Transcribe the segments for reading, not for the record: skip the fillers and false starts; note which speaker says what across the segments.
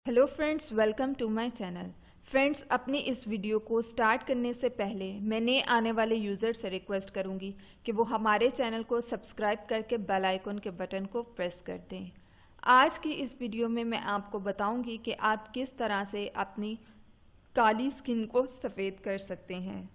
Speaker 1: Hello friends, welcome to my channel. Friends, अपनी इस video को स्टार्ट करने से पहले मैं नए आने वाले यूज़र से रिक्वेस्ट करूंगी कि वो हमारे चैनल को सब्सक्राइब करके बेल आइकन के बटन को प्रेस कर दें। आज की इस वीडियो में मैं आपको बताऊंगी कि आप किस तरह से अपनी काली स्किन को सफ़ेद कर सकते हैं,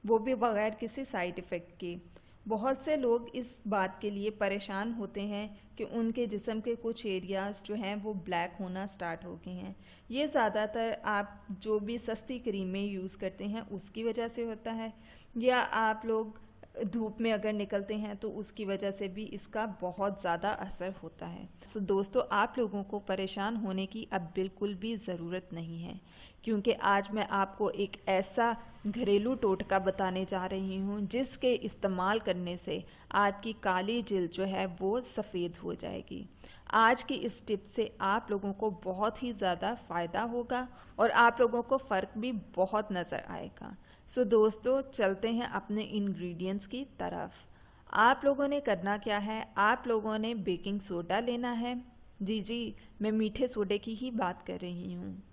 Speaker 1: वो भी बगैर किसी साइड इफ़ेक्ट के। बहुत से लोग इस बात के लिए परेशान होते हैं कि उनके जिस्म के कुछ एरियाज़ जो हैं वो ब्लैक होना स्टार्ट हो गए हैं। ये ज़्यादातर आप जो भी सस्ती क्रीमें यूज़ करते हैं उसकी वजह से होता है, या आप लोग धूप में अगर निकलते हैं तो उसकी वजह से भी इसका बहुत ज़्यादा असर होता है। तो दोस्तों, आप लोगों को परेशान होने की अब बिल्कुल भी ज़रूरत नहीं है, क्योंकि आज मैं आपको एक ऐसा घरेलू टोटका बताने जा रही हूँ जिसके इस्तेमाल करने से आपकी काली जिल्द जो है वो सफ़ेद हो जाएगी। आज की इस टिप से आप लोगों को बहुत ही ज़्यादा फ़ायदा होगा और आप लोगों को फ़र्क भी बहुत नज़र आएगा। सो दोस्तों, चलते हैं अपने इंग्रेडिएंट्स की तरफ। आप लोगों ने करना क्या है, आप लोगों ने बेकिंग सोडा लेना है। जी, मैं मीठे सोडे की ही बात कर रही हूँ।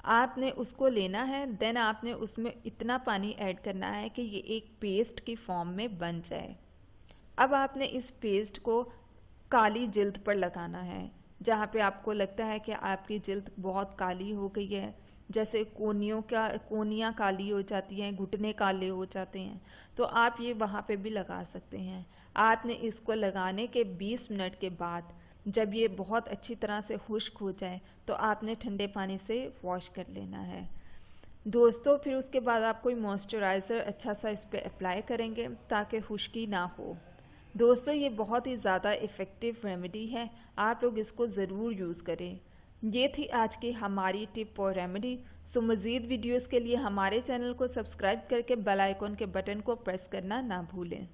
Speaker 1: आपने उसको लेना है, देन आपने उसमें इतना पानी ऐड करना है कि ये एक पेस्ट की फॉर्म में बन जाए। अब आपने इस पेस्ट को काली जिल्द पर लगाना है। जहाँ पे आपको लगता है कि आपकी जिल्द बहुत काली हो गई है, जैसे कोनियाँ काली हो जाती हैं, घुटने काले हो जाते हैं, तो आप ये वहाँ पे भी लगा सकते हैं। आपने इसको लगाने के 20 मिनट के बाद जब ये बहुत अच्छी तरह से खुश्क हो जाए तो आपने ठंडे पानी से वॉश कर लेना है। दोस्तों, फिर उसके बाद आप कोई मॉइस्चराइज़र अच्छा सा इस पर अप्लाई करेंगे ताकि खुश्की ना हो। दोस्तों, ये बहुत ही ज़्यादा इफ़ेक्टिव रेमेडी है, आप लोग इसको ज़रूर यूज़ करें। ये थी आज की हमारी टिप और रेमेडी। सो मज़ीद वीडियोज़ के लिए हमारे चैनल को सब्सक्राइब करके बेल आइकन के बटन को प्रेस करना ना भूलें।